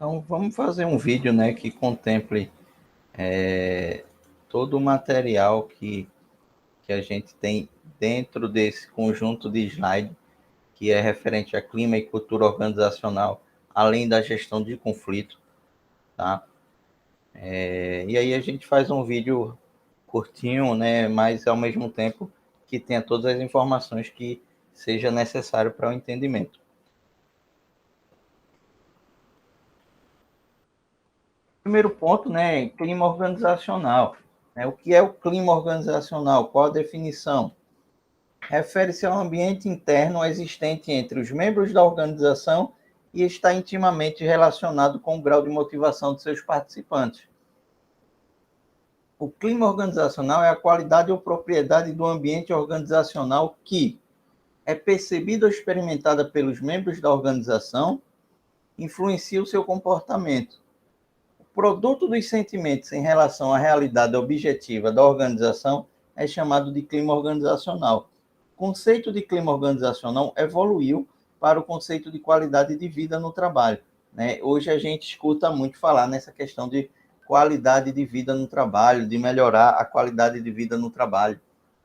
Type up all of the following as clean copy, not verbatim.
Então, vamos fazer um vídeo, né, que contemple todo o material que a gente tem dentro desse conjunto de slide, que é referente a clima e cultura organizacional, além da gestão de conflito, tá? E aí a gente faz um vídeo curtinho, né, mas ao mesmo tempo que tenha todas as informações que seja necessário para o entendimento. Primeiro ponto, né, clima organizacional. O que é o clima organizacional? Qual a definição? Refere-se ao ambiente interno existente entre os membros da organização e está intimamente relacionado com o grau de motivação de seus participantes. O clima organizacional é a qualidade ou propriedade do ambiente organizacional que é percebida ou experimentada pelos membros da organização, influencia o seu comportamento. O produto dos sentimentos em relação à realidade objetiva da organização é chamado de clima organizacional. O conceito de clima organizacional evoluiu para o conceito de qualidade de vida no trabalho, né? Hoje a gente escuta muito falar nessa questão de qualidade de vida no trabalho, de melhorar a qualidade de vida no trabalho,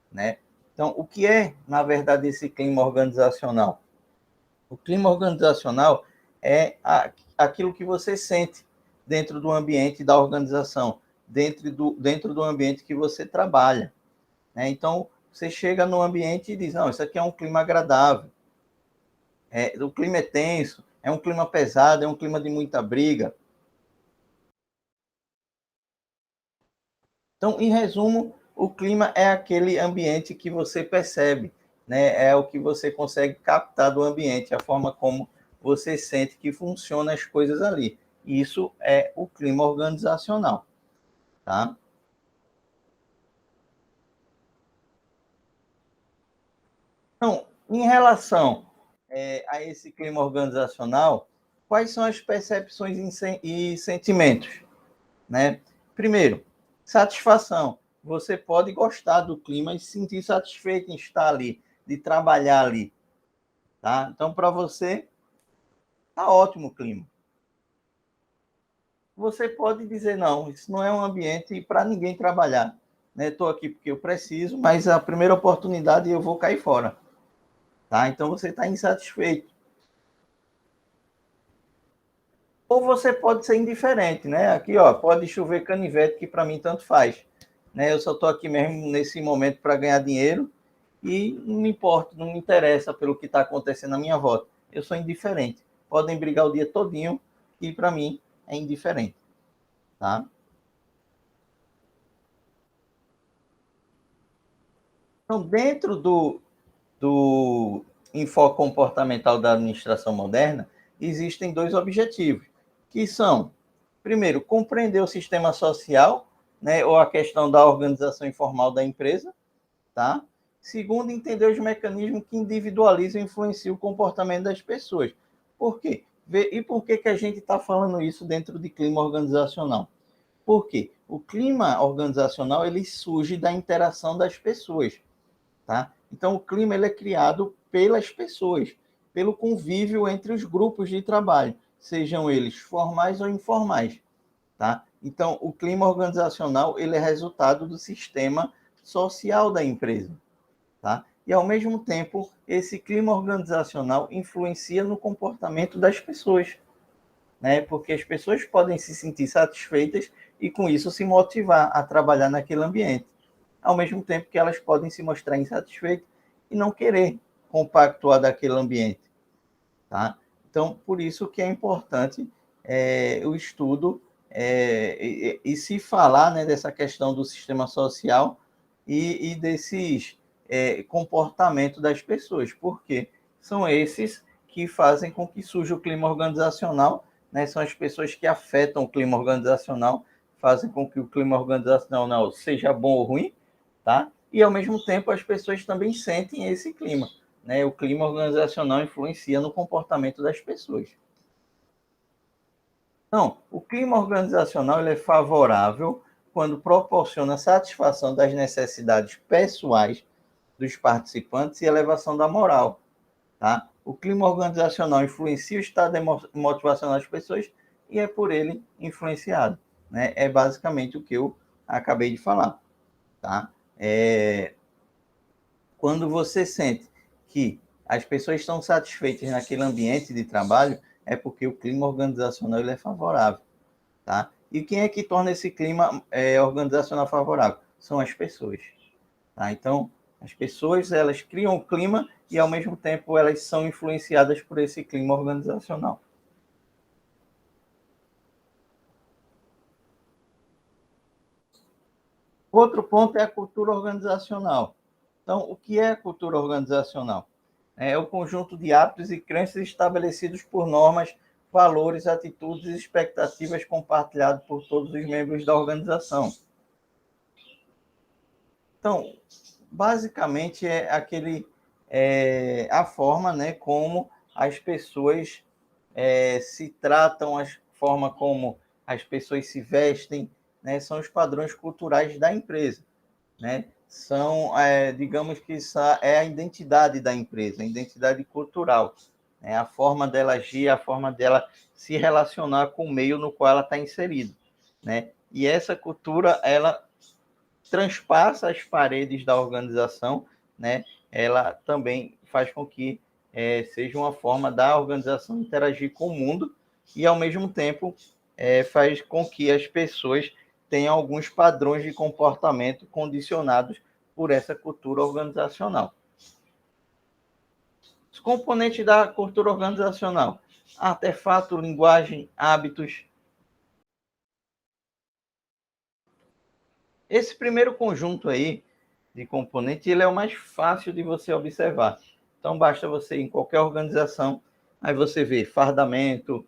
né? Então, o que é, na verdade, esse clima organizacional? O clima organizacional é aquilo que você sente dentro do ambiente da organização, dentro do ambiente que você trabalha, né? Então, você chega no ambiente e diz, não, isso aqui é um clima agradável, o clima é tenso, é um clima pesado, é um clima de muita briga. Então, em resumo, o clima é aquele ambiente que você percebe, né? É o que você consegue captar do ambiente, a forma como você sente que funcionam as coisas ali. Isso é o clima organizacional, tá? Então, em relação a esse clima organizacional, quais são as percepções e sentimentos, né? Primeiro, satisfação. Você pode gostar do clima e se sentir satisfeito em estar ali, de trabalhar ali, tá? Então, para você, tá ótimo o clima. Você pode dizer, não, isso não é um ambiente para ninguém trabalhar, né? Estou aqui porque eu preciso, mas a primeira oportunidade eu vou cair fora, tá? Então, você está insatisfeito. Ou você pode ser indiferente, né? Aqui, ó, pode chover canivete, que para mim tanto faz, né? Eu só estou aqui mesmo nesse momento para ganhar dinheiro e não me importa, não me interessa pelo que está acontecendo na minha volta. Eu sou indiferente. Podem brigar o dia todinho e para mim é indiferente, tá? Então, dentro do enfoque comportamental da administração moderna, existem dois objetivos, que são, primeiro, compreender o sistema social, né, ou a questão da organização informal da empresa, tá? Segundo, entender os mecanismos que individualizam e influenciam o comportamento das pessoas. Por quê? E por que a gente está falando isso dentro de clima organizacional? Porque o clima organizacional ele surge da interação das pessoas, tá? Então, o clima ele é criado pelas pessoas, pelo convívio entre os grupos de trabalho, sejam eles formais ou informais, tá? Então, o clima organizacional ele é resultado do sistema social da empresa, tá? E, ao mesmo tempo, esse clima organizacional influencia no comportamento das pessoas, né? Porque as pessoas podem se sentir satisfeitas e, com isso, se motivar a trabalhar naquele ambiente, ao mesmo tempo que elas podem se mostrar insatisfeitas e não querer compactuar daquele ambiente, tá? Então, por isso que é importante o estudo e se falar, né, dessa questão do sistema social e desses comportamentos das pessoas, porque são esses que fazem com que surja o clima organizacional, né? São as pessoas que afetam o clima organizacional, fazem com que o clima organizacional seja bom ou ruim, tá? E, ao mesmo tempo, as pessoas também sentem esse clima, né? O clima organizacional influencia no comportamento das pessoas. Então, o clima organizacional ele é favorável quando proporciona satisfação das necessidades pessoais dos participantes e elevação da moral, tá? O clima organizacional influencia o estado motivacional das pessoas e é por ele influenciado, né? É basicamente o que eu acabei de falar, tá? Quando você sente que as pessoas estão satisfeitas naquele ambiente de trabalho, é porque o clima organizacional ele é favorável, tá? E quem é que torna esse clima organizacional favorável? São as pessoas, tá? Então, as pessoas, elas criam o clima e, ao mesmo tempo, elas são influenciadas por esse clima organizacional. Outro ponto é a cultura organizacional. Então, o que é a cultura organizacional? É o conjunto de hábitos e crenças estabelecidos por normas, valores, atitudes e expectativas compartilhados por todos os membros da organização. Então, basicamente a forma, né, como as pessoas se tratam, a forma como as pessoas se vestem, né, são os padrões culturais da empresa, né? São, digamos que isso é a identidade da empresa, a identidade cultural, né? A forma dela agir, a forma dela se relacionar com o meio no qual ela está inserida, né? E essa cultura, ela transpassa as paredes da organização, né? Ela também faz com que seja uma forma da organização interagir com o mundo e, ao mesmo tempo, faz com que as pessoas tenham alguns padrões de comportamento condicionados por essa cultura organizacional. Os componentes da cultura organizacional: artefato, linguagem, hábitos. Esse primeiro conjunto aí de componentes, ele é o mais fácil de você observar. Então, basta você ir em qualquer organização, aí você vê fardamento,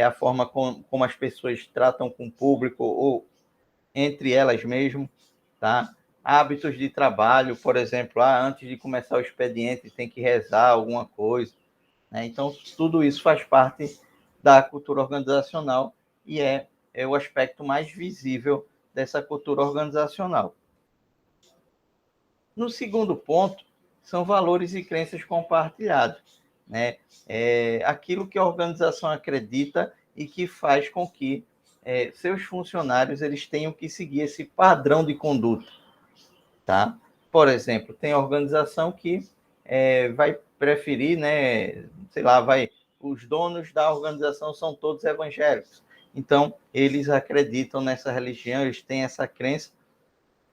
a forma como as pessoas tratam com o público ou entre elas mesmo, tá? Hábitos de trabalho, por exemplo, antes de começar o expediente tem que rezar alguma coisa, né? Então, tudo isso faz parte da cultura organizacional e é o aspecto mais visível dessa cultura organizacional. No segundo ponto, são valores e crenças compartilhados, né? Aquilo que a organização acredita e que faz com que seus funcionários eles tenham que seguir esse padrão de conduta, tá? Por exemplo, tem organização que vai preferir, né? Sei lá, os donos da organização são todos evangélicos, então eles acreditam nessa religião, eles têm essa crença,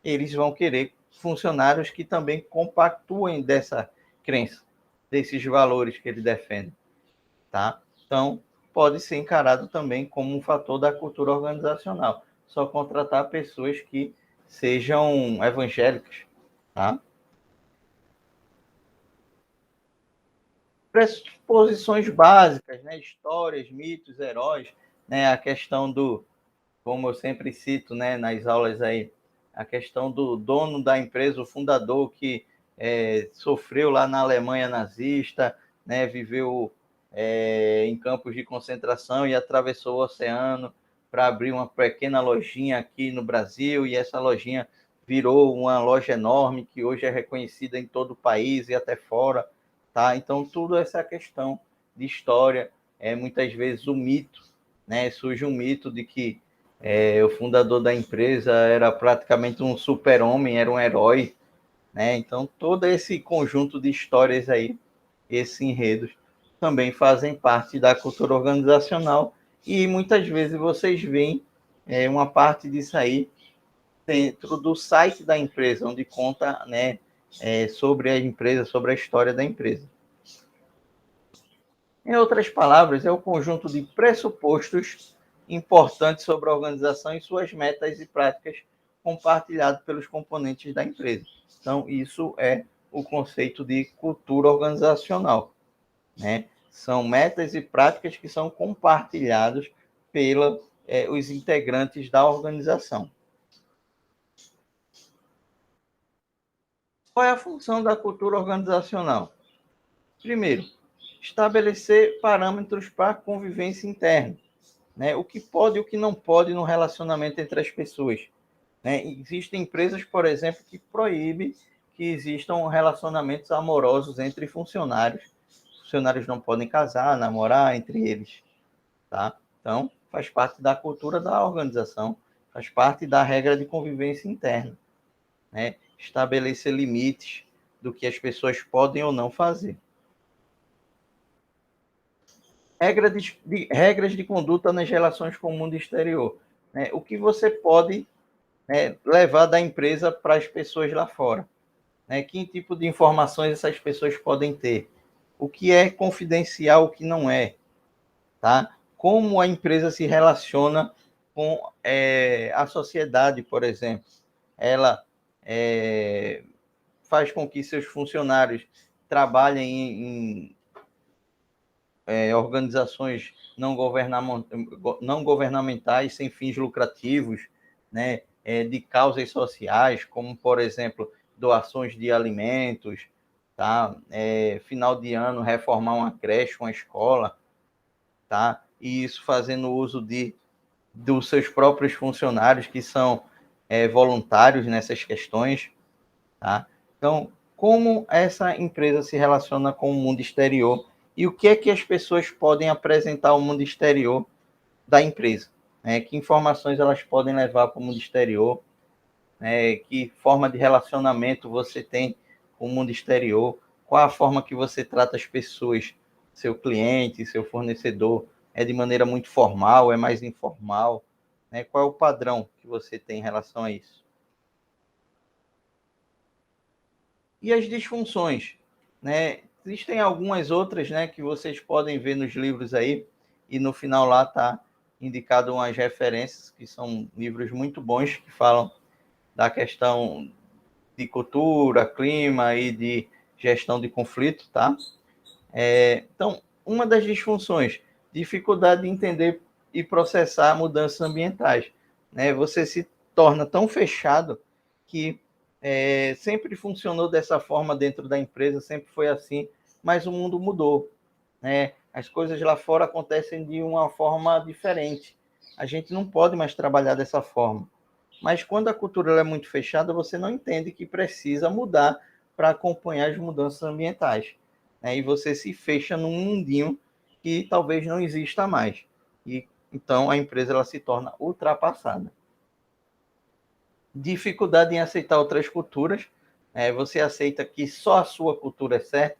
eles vão querer funcionários que também compactuem dessa crença, desses valores que ele defende, tá? Então, pode ser encarado também como um fator da cultura organizacional. Só contratar pessoas que sejam evangélicas, tá? Pressuposições básicas, né? Histórias, mitos, heróis, né? A questão do, como eu sempre cito, né, nas aulas aí, a questão do dono da empresa, o fundador que sofreu lá na Alemanha nazista, né, viveu em campos de concentração e atravessou o oceano para abrir uma pequena lojinha aqui no Brasil, e essa lojinha virou uma loja enorme que hoje é reconhecida em todo o país e até fora, tá? Então, tudo essa questão de história, muitas vezes o mito, né, surge um mito de que o fundador da empresa era praticamente um super-homem, era um herói, né? Então, todo esse conjunto de histórias aí, esses enredos, também fazem parte da cultura organizacional e muitas vezes vocês veem uma parte disso aí dentro do site da empresa, onde conta, né, sobre a empresa, sobre a história da empresa. Em outras palavras, é o conjunto de pressupostos importantes sobre a organização e suas metas e práticas compartilhado pelos componentes da empresa. Então, isso é o conceito de cultura organizacional, né? São metas e práticas que são compartilhados pelos os integrantes da organização. Qual é a função da cultura organizacional? Primeiro, estabelecer parâmetros para a convivência interna, né? O que pode e o que não pode no relacionamento entre as pessoas, né? Existem empresas, por exemplo, que proíbem que existam relacionamentos amorosos entre funcionários. Funcionários não podem casar, namorar entre eles, tá? Então, faz parte da cultura da organização, faz parte da regra de convivência interna, né? Estabelecer limites do que as pessoas podem ou não fazer. Regras de conduta nas relações com o mundo exterior, né? O que você pode, né, levar da empresa para as pessoas lá fora, né? Que tipo de informações essas pessoas podem ter? O que é confidencial, o que não é, tá? Como a empresa se relaciona com a sociedade, por exemplo. Ela faz com que seus funcionários trabalhem em organizações não governamentais sem fins lucrativos, né? De causas sociais, como, por exemplo, doações de alimentos, tá? Final de ano, reformar uma creche, uma escola, tá? E isso fazendo uso dos seus próprios funcionários, que são voluntários nessas questões, tá? Então, como essa empresa se relaciona com o mundo exterior e o que é que as pessoas podem apresentar ao mundo exterior da empresa, né? Que informações elas podem levar para o mundo exterior, né? Que forma de relacionamento você tem com o mundo exterior, qual a forma que você trata as pessoas, seu cliente, seu fornecedor, é de maneira muito formal, é mais informal, né? Qual é o padrão que você tem em relação a isso? E as disfunções, né? Existem algumas outras, né, que vocês podem ver nos livros aí, e no final lá tá indicado umas referências, que são livros muito bons, que falam da questão de cultura, clima e de gestão de conflito, tá? Então, uma das disfunções, dificuldade de entender e processar mudanças ambientais, né? Você se torna tão fechado que sempre funcionou dessa forma dentro da empresa, sempre foi assim, mas o mundo mudou, né? As coisas lá fora acontecem de uma forma diferente. A gente não pode mais trabalhar dessa forma. Mas quando a cultura é muito fechada, você não entende que precisa mudar para acompanhar as mudanças ambientais, né? E você se fecha num mundinho que talvez não exista mais. E então a empresa ela se torna ultrapassada. Dificuldade em aceitar outras culturas. Você aceita que só a sua cultura é certa,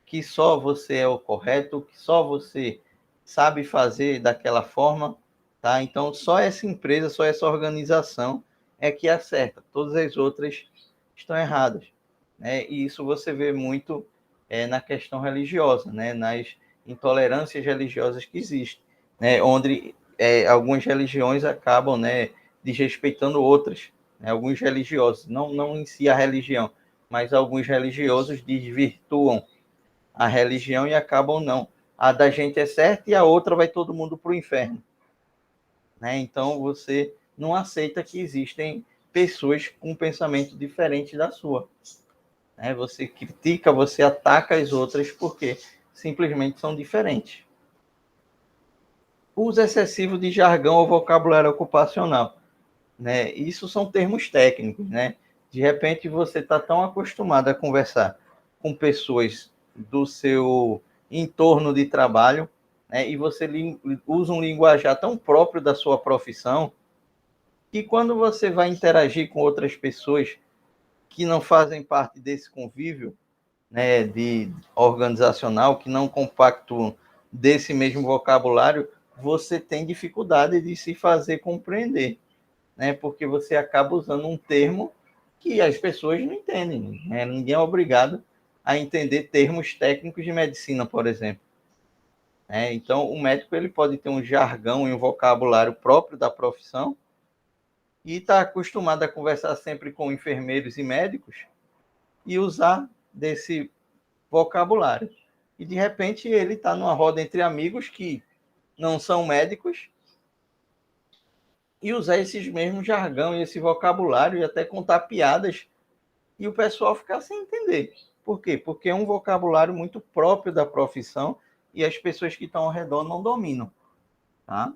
que só você é o correto, que só você sabe fazer daquela forma, tá? Então, só essa empresa, só essa organização é que acerta. Todas as outras estão erradas, né? E isso você vê muito na questão religiosa, né? Nas intolerâncias religiosas que existem, né? Onde algumas religiões acabam, né, desrespeitando outras, né? Alguns religiosos, não em si a religião, mas alguns religiosos desvirtuam a religião e acabam não. A da gente é certa e a outra vai todo mundo para o inferno, né? Então você não aceita que existem pessoas com um pensamento diferente da sua, né? Você critica, você ataca as outras porque simplesmente são diferentes. Uso excessivo de jargão ou vocabulário ocupacional, né? Isso são termos técnicos, né? De repente você está tão acostumado a conversar com pessoas do seu entorno de trabalho, né? E você usa um linguajar tão próprio da sua profissão que quando você vai interagir com outras pessoas que não fazem parte desse convívio, né, de organizacional, que não compactuam desse mesmo vocabulário, você tem dificuldade de se fazer compreender, né? Porque você acaba usando um termo que as pessoas não entendem, né? Ninguém é obrigado a entender termos técnicos de medicina, por exemplo. Então, o médico ele pode ter um jargão e um vocabulário próprio da profissão e está acostumado a conversar sempre com enfermeiros e médicos e usar desse vocabulário. E, de repente, ele está numa roda entre amigos que não são médicos e usar esses mesmos jargão e esse vocabulário e até contar piadas e o pessoal ficar sem entender. Por quê? Porque é um vocabulário muito próprio da profissão e as pessoas que estão ao redor não dominam, tá?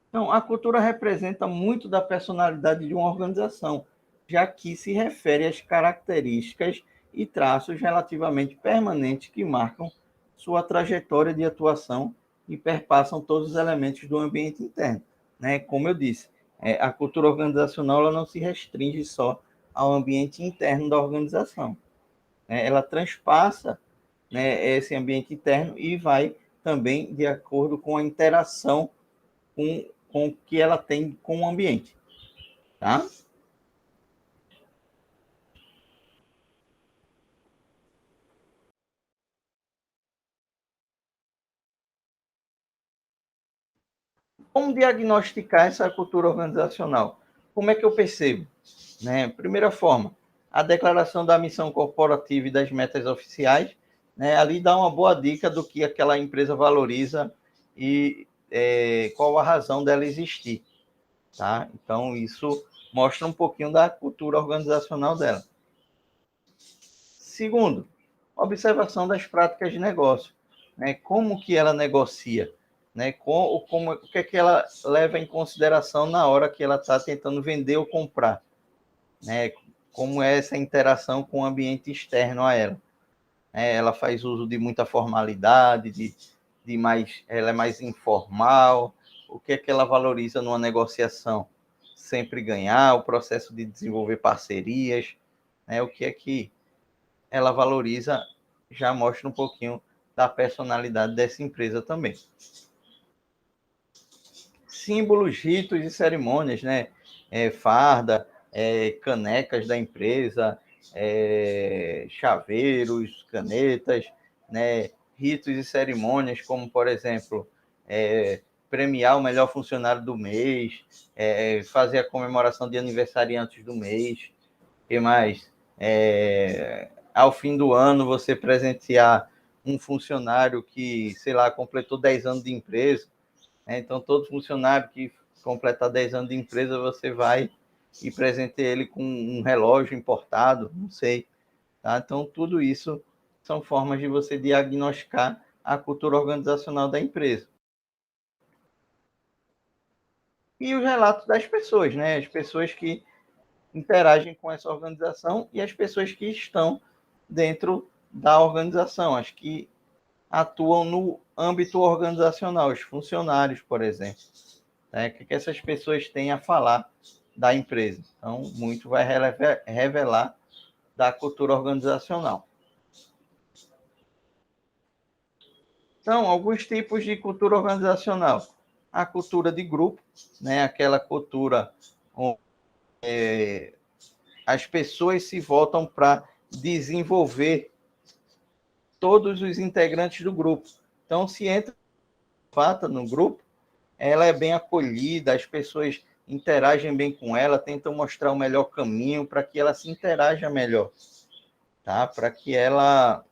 Então, a cultura representa muito da personalidade de uma organização, já que se refere às características e traços relativamente permanentes que marcam sua trajetória de atuação e perpassam todos os elementos do ambiente interno, né? Como eu disse, a cultura organizacional ela não se restringe só ao ambiente interno da organização, né? Ela transpassa, né, esse ambiente interno e vai também de acordo com a interação com o que ela tem com o ambiente, tá? Como diagnosticar essa cultura organizacional? Como é que eu percebo? Né? Primeira forma, a declaração da missão corporativa e das metas oficiais, né? Ali dá uma boa dica do que aquela empresa valoriza e qual a razão dela existir. Tá? Então, isso mostra um pouquinho da cultura organizacional dela. Segundo, observação das práticas de negócio, né? Como que ela negocia, né? O que é que ela leva em consideração na hora que ela está tentando vender ou comprar, né? Como é essa interação com o ambiente externo a ela. Ela faz uso de muita formalidade, ela é mais informal. O que é que ela valoriza numa negociação? Sempre ganhar, o processo de desenvolver parcerias, né? O que é que ela valoriza, já mostra um pouquinho da personalidade dessa empresa também. Símbolos, ritos e cerimônias, né? Farda, canecas da empresa, chaveiros, canetas, né? Ritos e cerimônias, como, por exemplo, premiar o melhor funcionário do mês, fazer a comemoração de aniversariantes do mês, o que mais? Ao fim do ano, você presentear um funcionário que, sei lá, completou 10 anos de empresa, né? Então, todo funcionário que completar 10 anos de empresa, você vai e presenteia ele com um relógio importado, não sei. Tá? Então, tudo isso são formas de você diagnosticar a cultura organizacional da empresa. E os relatos das pessoas, né? As pessoas que interagem com essa organização e as pessoas que estão dentro da organização, as que atuam no âmbito organizacional, os funcionários, por exemplo. Né? O que essas pessoas têm a falar da empresa. Então, muito vai revelar da cultura organizacional. Então, alguns tipos de cultura organizacional. A cultura de grupo, né? Aquela cultura onde as pessoas se voltam para desenvolver todos os integrantes do grupo. Então, se entra no grupo, ela é bem acolhida, as pessoas interagem bem com ela, tentam mostrar o melhor caminho para que ela se interaja melhor, tá? Para que ela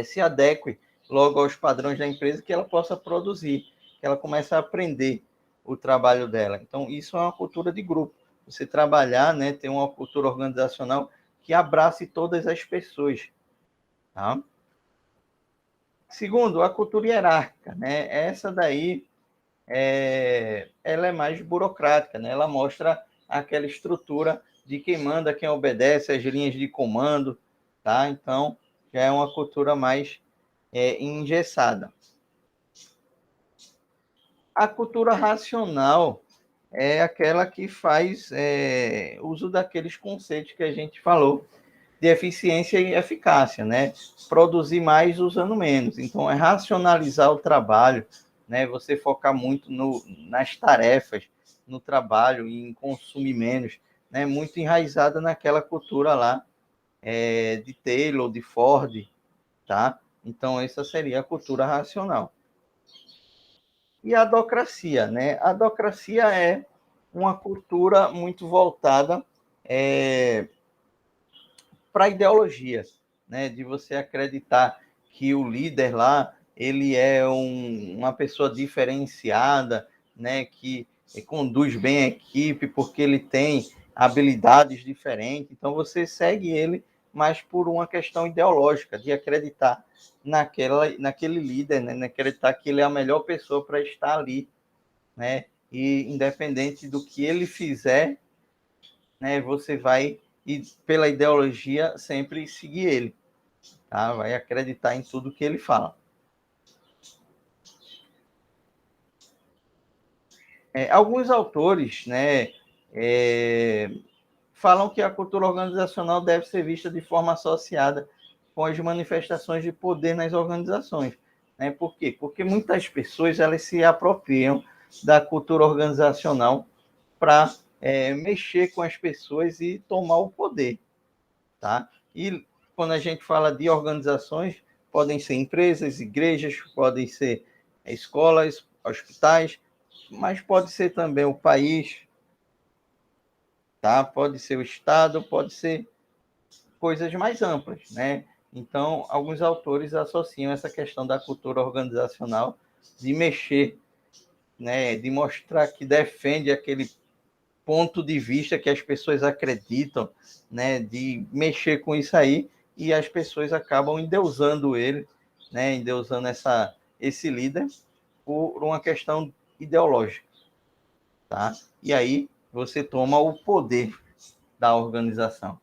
se adeque logo aos padrões da empresa, que ela possa produzir, que ela comece a aprender o trabalho dela. Então, isso é uma cultura de grupo. Você trabalhar, né, ter uma cultura organizacional que abrace todas as pessoas, tá? Segundo, a cultura hierárquica, né? Essa daí ela é mais burocrática, né? Ela mostra aquela estrutura de quem manda, quem obedece, as linhas de comando, tá? Então, já é uma cultura mais engessada. A cultura racional é aquela que faz uso daqueles conceitos que a gente falou, de eficiência e eficácia, né? Produzir mais usando menos. Então, é racionalizar o trabalho, né? Você focar muito nas tarefas, no trabalho e em consumir menos, né? Muito enraizada naquela cultura lá de Taylor, de Ford, tá? Então, essa seria a cultura racional. E a docracia, né? A docracia é uma cultura muito voltada para a ideologia, né? De você acreditar que o líder lá ele é uma pessoa diferenciada, né? Que conduz bem a equipe porque ele tem habilidades diferentes. Então você segue ele, mas por uma questão ideológica de acreditar naquele líder, né? Acreditar que ele é a melhor pessoa para estar ali, né? E independente do que ele fizer, né? Você vai e pela ideologia sempre seguir ele, tá? Vai acreditar em tudo que ele fala. Alguns autores, né, falam que a cultura organizacional deve ser vista de forma associada com as manifestações de poder nas organizações. Né? Por quê? Porque muitas pessoas elas se apropriam da cultura organizacional para mexer com as pessoas e tomar o poder. Tá? E quando a gente fala de organizações, podem ser empresas, igrejas, podem ser escolas, hospitais, mas pode ser também o país, tá? Pode ser o Estado, pode ser coisas mais amplas, né? Então, alguns autores associam essa questão da cultura organizacional de mexer, né? De mostrar que defende aquele ponto de vista que as pessoas acreditam, né? De mexer com isso aí e as pessoas acabam endeusando ele, né? Endeusando esse líder por uma questão ideológica, tá? E aí você toma o poder da organização.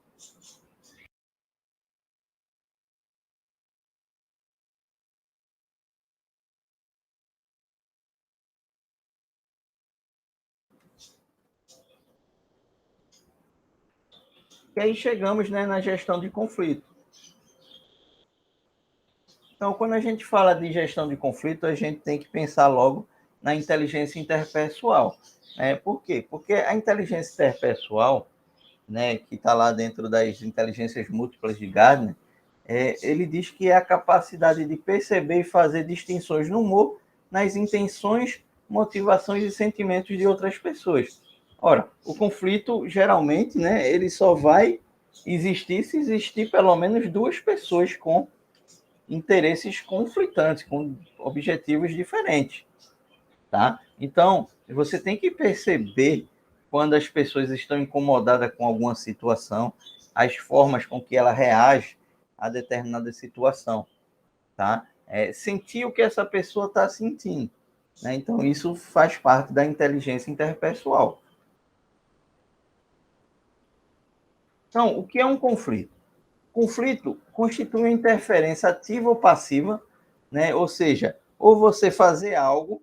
E aí chegamos, né, na gestão de conflito. Então, quando a gente fala de gestão de conflito, a gente tem que pensar logo na inteligência interpessoal. Por quê? Porque a inteligência interpessoal, né, que está lá dentro das inteligências múltiplas de Gardner, ele diz que é a capacidade de perceber e fazer distinções no humor, nas intenções, motivações e sentimentos de outras pessoas. Ora, o conflito, geralmente, né, ele só vai existir se existir pelo menos duas pessoas com interesses conflitantes, com objetivos diferentes, tá? Então, você tem que perceber quando as pessoas estão incomodadas com alguma situação, as formas com que ela reage a determinada situação, tá? Sentir o que essa pessoa está sentindo, né? Então, isso faz parte da inteligência interpessoal. Então, o que é um conflito? Conflito constitui uma interferência ativa ou passiva, né? Ou seja, ou você fazer algo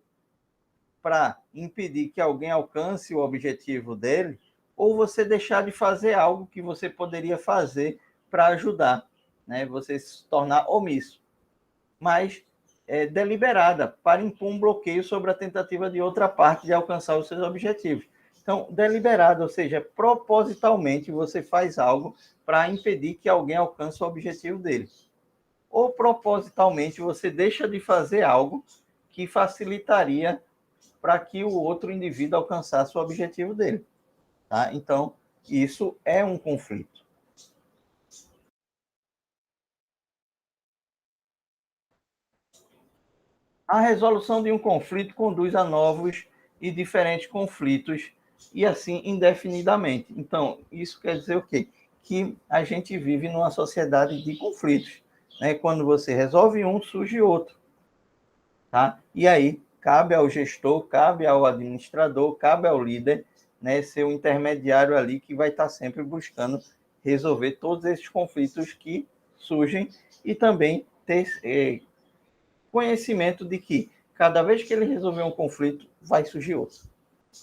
para impedir que alguém alcance o objetivo dele, ou você deixar de fazer algo que você poderia fazer para ajudar, né? Você se tornar omisso, mas deliberada, para impor um bloqueio sobre a tentativa de outra parte de alcançar os seus objetivos. Então, deliberado, ou seja, propositalmente você faz algo para impedir que alguém alcance o objetivo dele. Ou propositalmente você deixa de fazer algo que facilitaria para que o outro indivíduo alcançasse o objetivo dele. Tá? Então, isso é um conflito. A resolução de um conflito conduz a novos e diferentes conflitos, e assim indefinidamente. Então, isso quer dizer o quê? Que a gente vive numa sociedade de conflitos. Né? Quando você resolve um, surge outro. Tá? E aí, cabe ao gestor, cabe ao administrador, cabe ao líder, né, ser o intermediário ali que vai estar sempre buscando resolver todos esses conflitos que surgem e também ter conhecimento de que cada vez que ele resolver um conflito, vai surgir outro.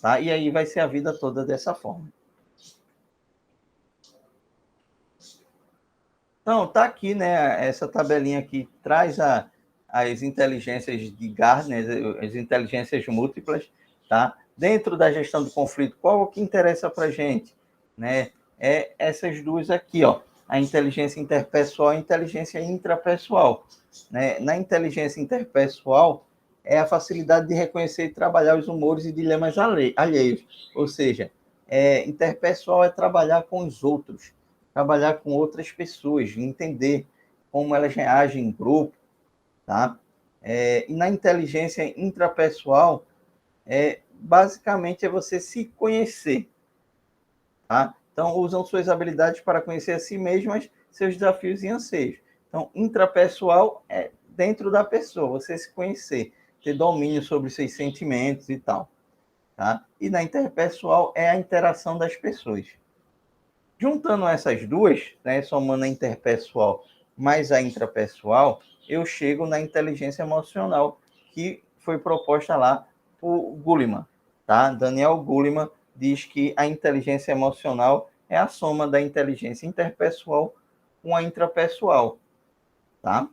Tá? E aí vai ser a vida toda dessa forma. Então, tá aqui, né, essa tabelinha aqui traz as inteligências de Gardner, as inteligências múltiplas, tá? Dentro da gestão do conflito, qual o que interessa para a gente? Né? Essas duas aqui, ó, a inteligência interpessoal e a inteligência intrapessoal. Né? Na inteligência interpessoal, é a facilidade de reconhecer e trabalhar os humores e dilemas alheios. Ou seja, interpessoal é trabalhar com os outros, trabalhar com outras pessoas, entender como elas reagem em grupo, tá? E na inteligência intrapessoal, basicamente é você se conhecer, tá? Então, usam suas habilidades para conhecer a si mesmas, seus desafios e anseios. Então, intrapessoal é dentro da pessoa, você se conhecer, ter domínio sobre seus sentimentos e tal, tá? E na interpessoal é a interação das pessoas. Juntando essas duas, né, somando a interpessoal mais a intrapessoal, eu chego na inteligência emocional que foi proposta lá por Goleman. tá? Daniel Goleman diz que a inteligência emocional é a soma da inteligência interpessoal com a intrapessoal, tá?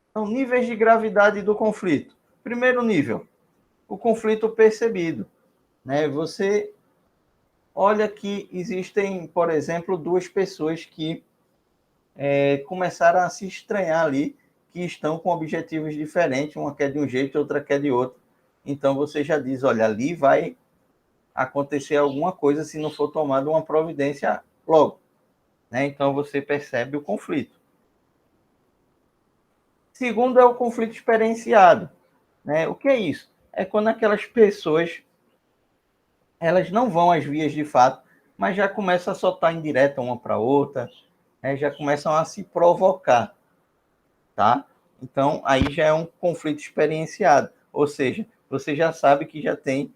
Então, níveis de gravidade do conflito. Primeiro nível, o conflito percebido, né? Você olha que existem, por exemplo, duas pessoas que começaram a se estranhar ali, que estão com objetivos diferentes, uma quer de um jeito, outra quer de outro. Então você já diz, olha, ali vai acontecer alguma coisa se não for tomada uma providência logo, né? Então você percebe o conflito. Segundo é o conflito experienciado, né? O que é isso? É quando aquelas pessoas elas não vão às vias de fato, mas já começam a soltar indireta uma para outra, né? Já começam a se provocar, tá? Então aí já é um conflito experienciado, ou seja, você já sabe que já tem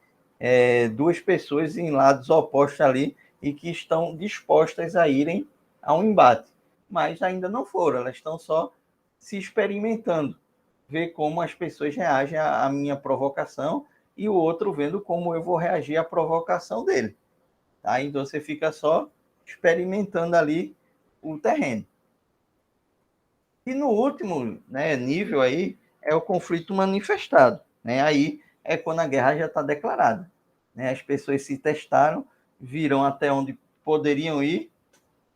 duas pessoas em lados opostos ali e que estão dispostas a irem a um embate, mas ainda não foram, elas estão só se experimentando, ver como as pessoas reagem à minha provocação e o outro vendo como eu vou reagir à provocação dele. Tá? Então você fica só experimentando ali o terreno. E no último, né, nível aí é o conflito manifestado. Né? Aí é quando a guerra já está declarada. Né? As pessoas se testaram, viram até onde poderiam ir,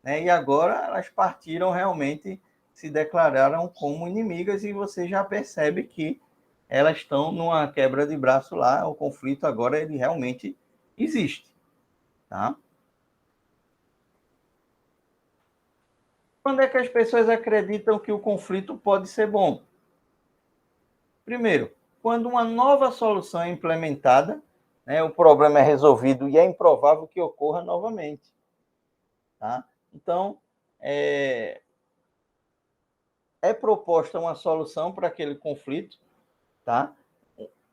né? E agora elas partiram realmente, se declararam como inimigas e você já percebe que elas estão numa quebra de braço lá, o conflito agora ele realmente existe. Tá? Quando é que as pessoas acreditam que o conflito pode ser bom? Primeiro, quando uma nova solução é implementada, né, o problema é resolvido e é improvável que ocorra novamente. Tá? Então, é proposta uma solução para aquele conflito, tá?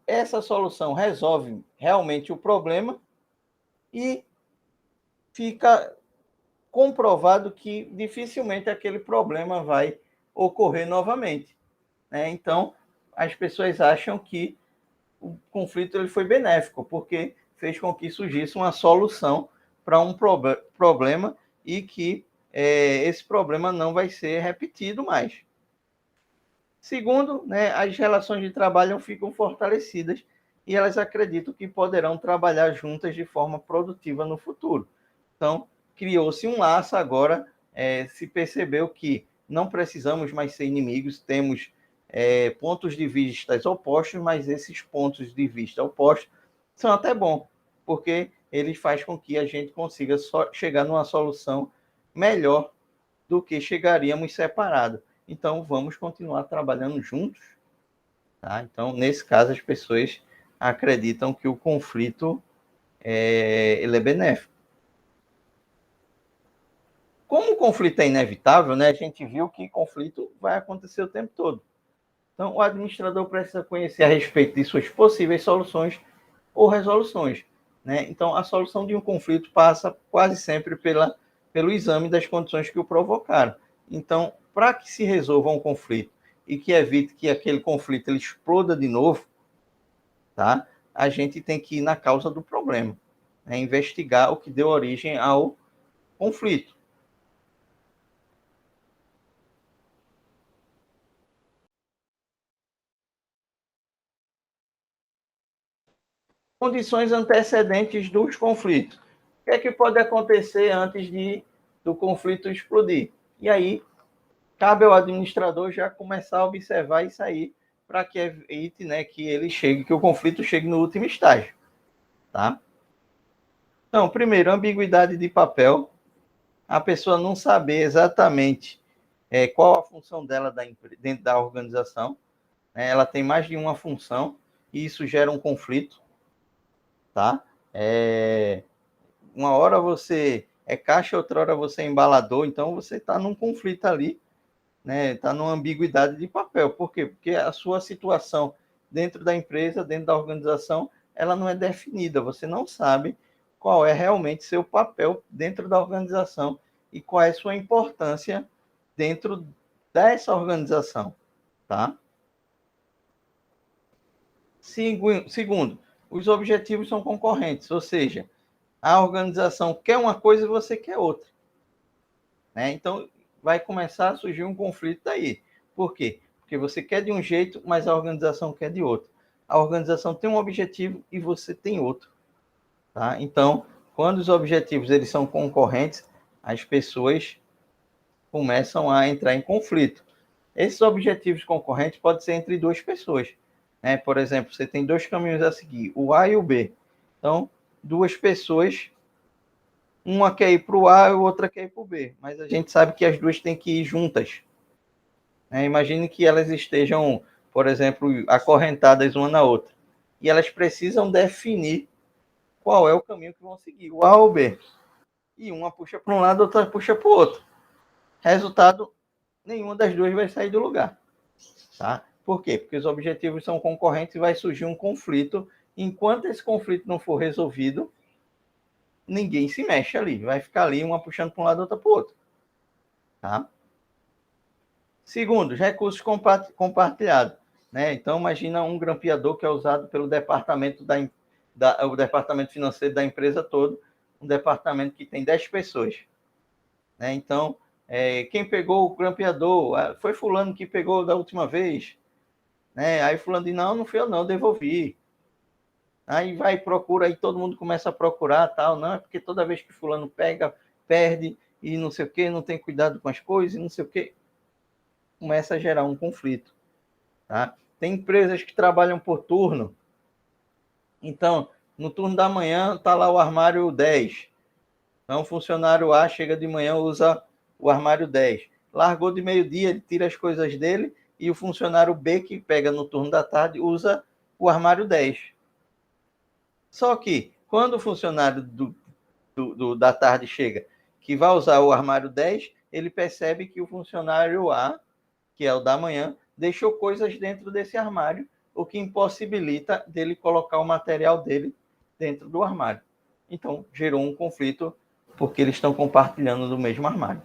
Essa solução resolve realmente o problema e fica comprovado que dificilmente aquele problema vai ocorrer novamente. Né? Então, as pessoas acham que o conflito ele foi benéfico, porque fez com que surgisse uma solução para um problema e que esse problema não vai ser repetido mais. Segundo, né, as relações de trabalho ficam fortalecidas e elas acreditam que poderão trabalhar juntas de forma produtiva no futuro. Então, criou-se um laço agora, se percebeu que não precisamos mais ser inimigos, temos pontos de vista opostos, mas esses pontos de vista opostos são até bons, porque eles fazem com que a gente consiga chegar numa solução melhor do que chegaríamos separados. Então, vamos continuar trabalhando juntos. Tá? Então, nesse caso, as pessoas acreditam que o conflito ele é benéfico. Como o conflito é inevitável, né, a gente viu que conflito vai acontecer o tempo todo. Então, o administrador precisa conhecer a respeito de suas possíveis soluções ou resoluções. Né? Então, a solução de um conflito passa quase sempre pelo exame das condições que o provocaram. Então, para que se resolva um conflito e que evite que aquele conflito ele exploda de novo, tá? A gente tem que ir na causa do problema, né? Investigar o que deu origem ao conflito. Condições antecedentes dos conflitos. O que é que pode acontecer antes do conflito explodir? E aí, cabe ao administrador já começar a observar isso aí para que evite, né, que o conflito chegue no último estágio, tá? Então, primeiro, ambiguidade de papel, a pessoa não saber exatamente qual a função dela dentro da organização, né? Ela tem mais de uma função e isso gera um conflito, tá? Uma hora você é caixa, outra hora você é embalador, então você está num conflito ali, né? Está numa ambiguidade de papel. Por quê? Porque a sua situação dentro da empresa, dentro da organização, ela não é definida. Você não sabe qual é realmente seu papel dentro da organização e qual é sua importância dentro dessa organização, tá? Segundo, os objetivos são concorrentes, ou seja, a organização quer uma coisa e você quer outra. Né? Então, vai começar a surgir um conflito daí. Por quê? Porque você quer de um jeito, mas a organização quer de outro. A organização tem um objetivo e você tem outro. Tá? Então, quando os objetivos eles são concorrentes, as pessoas começam a entrar em conflito. Esses objetivos concorrentes podem ser entre duas pessoas. Né? Por exemplo, você tem dois caminhos a seguir, o A e o B. Então, duas pessoas, uma quer ir para o A e a outra quer ir para o B. Mas a gente sabe que as duas têm que ir juntas. Né? Imagine que elas estejam, por exemplo, acorrentadas uma na outra. E elas precisam definir qual é o caminho que vão seguir, o A ou o B. E uma puxa para um lado, outra puxa para o outro. Resultado, nenhuma das duas vai sair do lugar. Tá? Por quê? Porque os objetivos são concorrentes e vai surgir um conflito. Enquanto esse conflito não for resolvido, ninguém se mexe ali. Vai ficar ali, uma puxando para um lado, outra para o outro. Tá? Segundo, recursos compartilhados. Né? Então, imagina um grampeador que é usado pelo departamento o departamento financeiro da empresa todo, um departamento que tem 10 pessoas. Né? Então, quem pegou o grampeador foi fulano que pegou da última vez. Né? Aí fulano diz, não fui eu não, devolvi. Aí vai, procura, aí todo mundo começa a procurar, tal, não, é porque toda vez que fulano pega, perde, e não sei o quê, não tem cuidado com as coisas, e não sei o quê. Começa a gerar um conflito. Tá? Tem empresas que trabalham por turno. Então, no turno da manhã, está lá o armário 10. Então, o funcionário A chega de manhã, usa o armário 10. Largou de meio-dia, ele tira as coisas dele, e o funcionário B, que pega no turno da tarde, usa o armário 10. Só que, quando o funcionário da tarde chega, que vai usar o armário 10, ele percebe que o funcionário A, que é o da manhã, deixou coisas dentro desse armário, o que impossibilita dele colocar o material dele dentro do armário. Então, gerou um conflito, porque eles estão compartilhando do mesmo armário.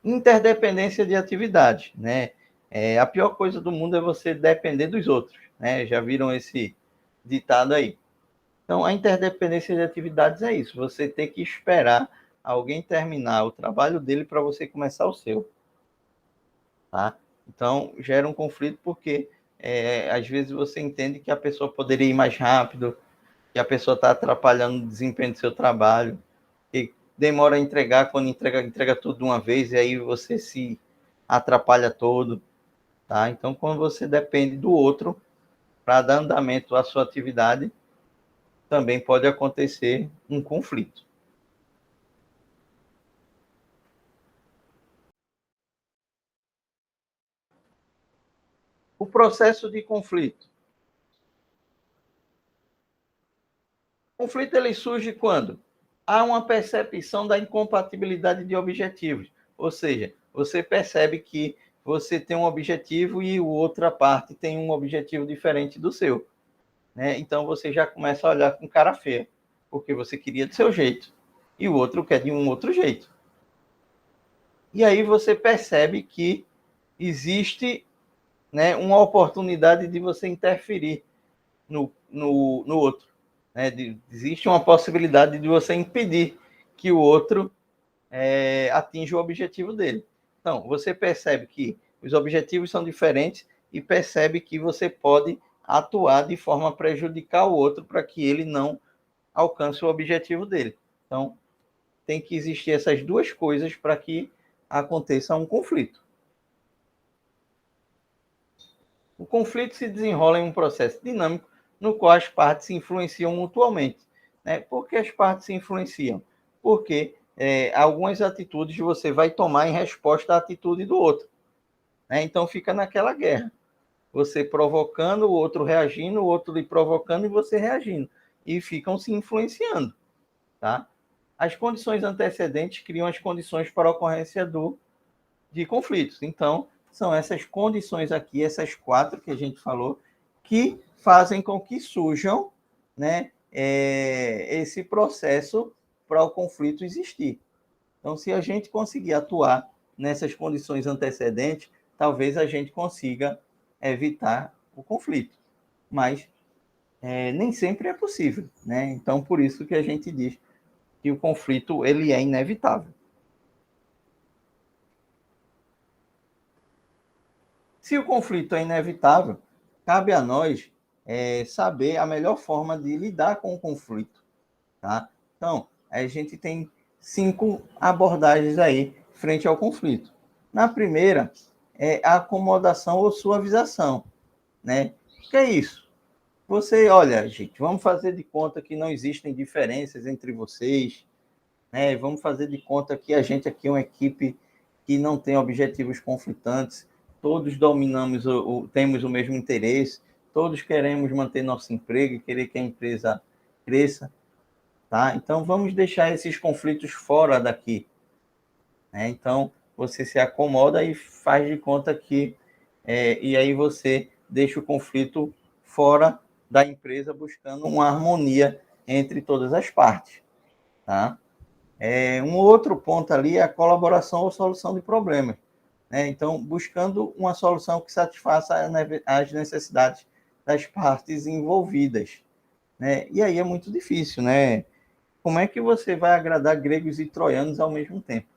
Interdependência de atividade, né? A pior coisa do mundo é você depender dos outros, né? Já viram esse ditado aí? Então, a interdependência de atividades é isso. Você tem que esperar alguém terminar o trabalho dele para você começar o seu. Tá? Então, gera um conflito porque, às vezes, você entende que a pessoa poderia ir mais rápido, que a pessoa está atrapalhando o desempenho do seu trabalho, que demora a entregar, quando entrega tudo de uma vez, e aí você se atrapalha todo. Tá? Então, quando você depende do outro para dar andamento à sua atividade, também pode acontecer um conflito. O processo de conflito. O conflito ele surge quando há uma percepção da incompatibilidade de objetivos. Ou seja, você percebe que você tem um objetivo e a outra parte tem um objetivo diferente do seu. Né? Então você já começa a olhar com cara feia, porque você queria do seu jeito e o outro quer de um outro jeito. E aí você percebe que existe, né, uma oportunidade de você interferir no outro. Né? Existe uma possibilidade de você impedir que o outro atinja o objetivo dele. Então, você percebe que os objetivos são diferentes e percebe que você pode atuar de forma a prejudicar o outro para que ele não alcance o objetivo dele. Então, tem que existir essas duas coisas para que aconteça um conflito. O conflito se desenrola em um processo dinâmico no qual as partes se influenciam mutuamente. Né? Por que as partes se influenciam? Porque algumas atitudes você vai tomar em resposta à atitude do outro. Né? Então fica naquela guerra. Você provocando, o outro reagindo, o outro lhe provocando e você reagindo. E ficam se influenciando. Tá? As condições antecedentes criam as condições para a ocorrência de conflitos. Então, são essas condições aqui, essas 4 que a gente falou, que fazem com que surjam, né, esse processo para o conflito existir. Então, se a gente conseguir atuar nessas condições antecedentes, talvez a gente consiga evitar o conflito. Mas nem sempre é possível, né? Então, por isso que a gente diz que o conflito ele é inevitável. Se o conflito é inevitável, cabe a nós saber a melhor forma de lidar com o conflito, tá? Então, a gente tem 5 abordagens aí frente ao conflito. Na primeira, é a acomodação ou suavização, né? O que é isso? Você, olha, gente, vamos fazer de conta que não existem diferenças entre vocês, né? Vamos fazer de conta que a gente aqui é uma equipe que não tem objetivos conflitantes, todos dominamos, temos o mesmo interesse, todos queremos manter nosso emprego e querer que a empresa cresça, tá? Então, vamos deixar esses conflitos fora daqui, né? Então, você se acomoda e faz de conta que... e aí você deixa o conflito fora da empresa, buscando uma harmonia entre todas as partes, tá? Um outro ponto ali é a colaboração ou solução de problemas, né? Então, buscando uma solução que satisfaça as necessidades das partes envolvidas, né? E aí é muito difícil, né? Como é que você vai agradar gregos e troianos ao mesmo tempo,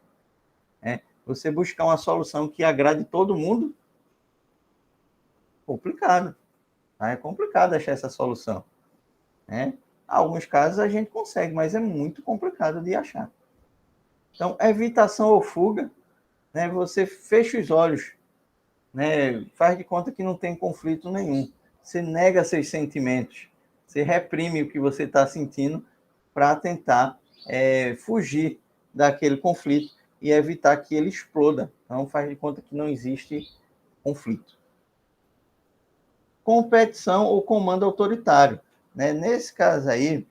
né? Você buscar uma solução que agrade todo mundo, complicado, tá? É complicado achar essa solução, né? Alguns casos a gente consegue, mas é muito complicado de achar. Então, evitação ou fuga, né? Você fecha os olhos, né? Faz de conta que não tem conflito nenhum. Você nega seus sentimentos, você reprime o que você está sentindo para tentar fugir daquele conflito e evitar que ele exploda. Então, faz de conta que não existe conflito. Competição ou comando autoritário, né? Nesse caso aí,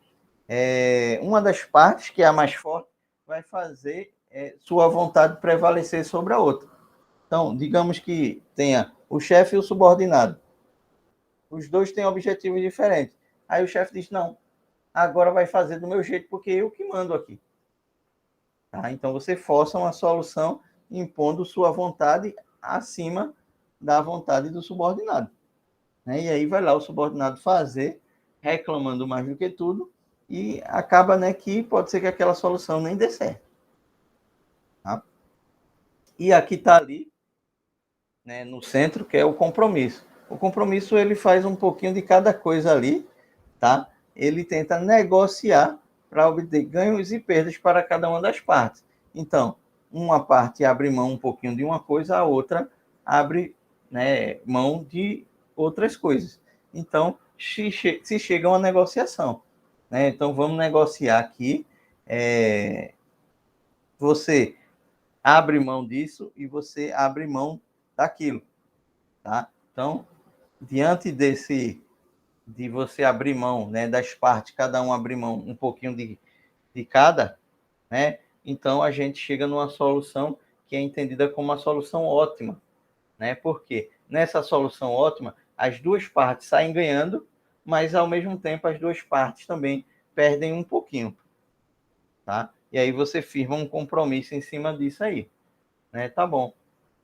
uma das partes, que é a mais forte, vai fazer sua vontade prevalecer sobre a outra. Então, digamos que tenha o chefe e o subordinado. Os dois têm objetivos diferentes. Aí o chefe diz, não, agora vai fazer do meu jeito, porque eu que mando aqui. Tá? Então, você força uma solução impondo sua vontade acima da vontade do subordinado, né? E aí vai lá o subordinado fazer, reclamando mais do que tudo, e acaba, né, que pode ser que aquela solução nem dê certo. Tá? E aqui está ali, né, no centro, que é o compromisso. O compromisso ele faz um pouquinho de cada coisa ali, tá? Ele tenta negociar para obter ganhos e perdas para cada uma das partes. Então, uma parte abre mão um pouquinho de uma coisa, a outra abre, né, mão de outras coisas. Então, se chega a uma negociação, né? Então, vamos negociar aqui. Você abre mão disso e você abre mão daquilo, tá? Então, diante de você abrir mão, né, das partes, cada um abrir mão um pouquinho de cada, né? Então a gente chega numa solução que é entendida como uma solução ótima, né? Porque nessa solução ótima, as duas partes saem ganhando, mas ao mesmo tempo as duas partes também perdem um pouquinho, tá? E aí você firma um compromisso em cima disso aí, né? Tá bom,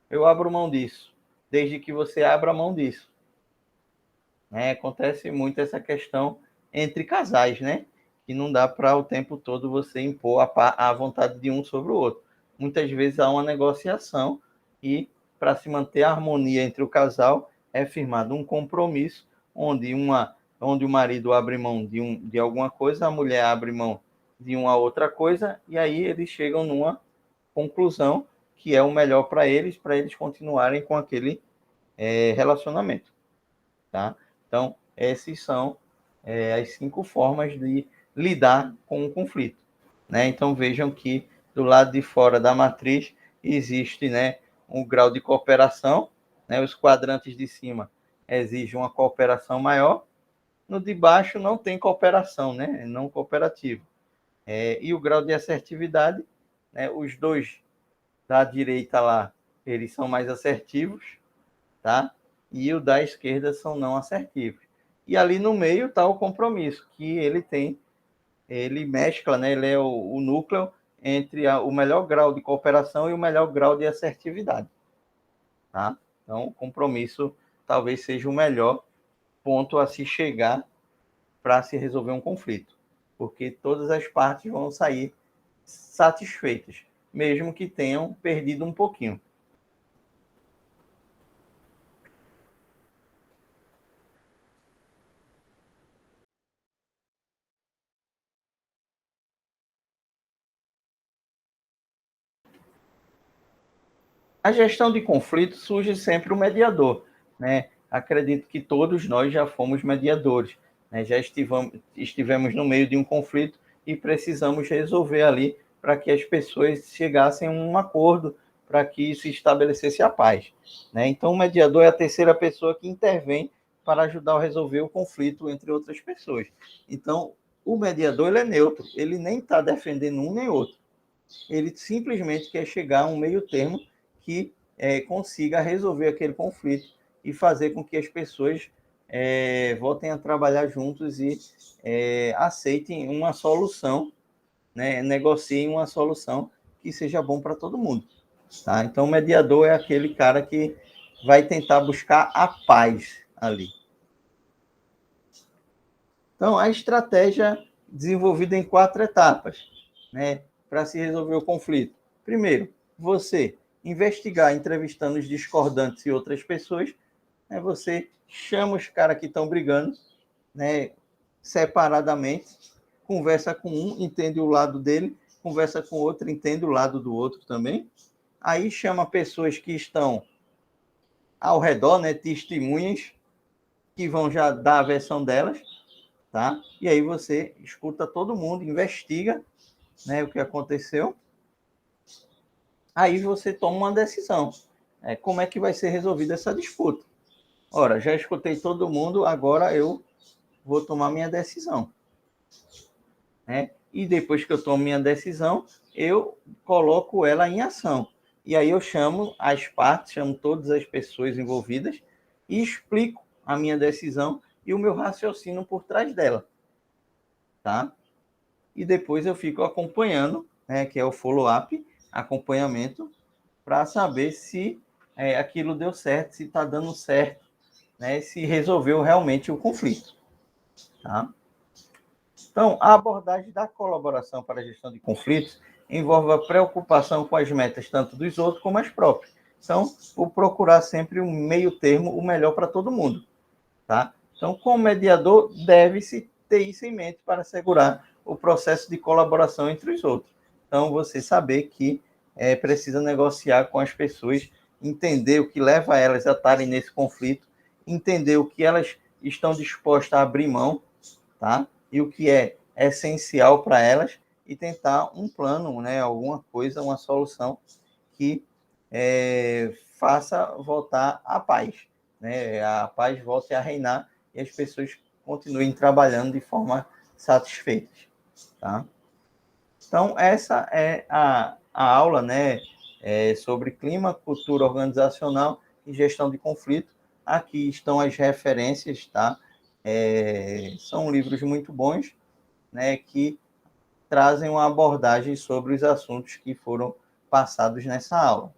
eu abro mão disso, desde que você abra mão disso. Acontece muito essa questão entre casais, né? Que não dá para o tempo todo você impor a vontade de um sobre o outro. Muitas vezes há uma negociação e, para se manter a harmonia entre o casal, é firmado um compromisso onde o marido abre mão de alguma coisa, a mulher abre mão de uma outra coisa, e aí eles chegam numa conclusão que é o melhor para eles continuarem com aquele relacionamento, tá? Então, essas são as 5 formas de lidar com o conflito, né? Então, vejam que do lado de fora da matriz existe, né, um grau de cooperação, né? Os quadrantes de cima exigem uma cooperação maior, no de baixo não tem cooperação, né? É não cooperativo. E o grau de assertividade, né? Os dois da direita lá, eles são mais assertivos, tá? E o da esquerda são não assertivos. E ali no meio está o compromisso, que ele mescla, né? Ele é o núcleo entre o melhor grau de cooperação e o melhor grau de assertividade, tá? Então, o compromisso talvez seja o melhor ponto a se chegar para se resolver um conflito, porque todas as partes vão sair satisfeitas, mesmo que tenham perdido um pouquinho. A gestão de conflito surge sempre o mediador, né? Acredito que todos nós já fomos mediadores, né? Já estivemos no meio de um conflito e precisamos resolver ali para que as pessoas chegassem a um acordo, para que se estabelecesse a paz, né? Então, o mediador é a terceira pessoa que intervém para ajudar a resolver o conflito entre outras pessoas. Então, o mediador ele é neutro, ele nem está defendendo um nem outro, ele simplesmente quer chegar a um meio termo que consiga resolver aquele conflito e fazer com que as pessoas voltem a trabalhar juntos e aceitem uma solução, né, negociem uma solução que seja bom para todo mundo. Tá? Então, o mediador é aquele cara que vai tentar buscar a paz ali. Então, a estratégia desenvolvida em 4 etapas, né, para se resolver o conflito. Primeiro, você investigar entrevistando os discordantes e outras pessoas, né, você chama os caras que estão brigando, né, separadamente, conversa com um, entende o lado dele, conversa com o outro, entende o lado do outro também. Aí chama pessoas que estão ao redor, né, testemunhas, que vão já dar a versão delas, tá? E aí você escuta todo mundo, investiga, né, o que aconteceu. Aí você toma uma decisão. Como é que vai ser resolvida essa disputa? Ora, já escutei todo mundo, agora eu vou tomar minha decisão, né? E depois que eu tomo minha decisão, eu coloco ela em ação. E aí eu chamo as partes, chamo todas as pessoas envolvidas e explico a minha decisão e o meu raciocínio por trás dela, tá? E depois eu fico acompanhando, né, que é o follow-up, acompanhamento, para saber se aquilo deu certo, se está dando certo, né, se resolveu realmente o conflito. Tá? Então, a abordagem da colaboração para a gestão de conflitos envolve a preocupação com as metas tanto dos outros como as próprias. Então, o procurar sempre um meio termo, o melhor para todo mundo. Tá? Então, como mediador, deve-se ter isso em mente para assegurar o processo de colaboração entre os outros. Então, você saber que precisa negociar com as pessoas, entender o que leva elas a estarem nesse conflito, entender o que elas estão dispostas a abrir mão, tá? E o que é essencial para elas e tentar um plano, né? Alguma coisa, uma solução que faça voltar a paz, né? A paz volte a reinar e as pessoas continuem trabalhando de forma satisfeita, tá? Então, essa é a aula, né, sobre clima, cultura organizacional e gestão de conflito. Aqui estão as referências, tá? São livros muito bons, né, que trazem uma abordagem sobre os assuntos que foram passados nessa aula.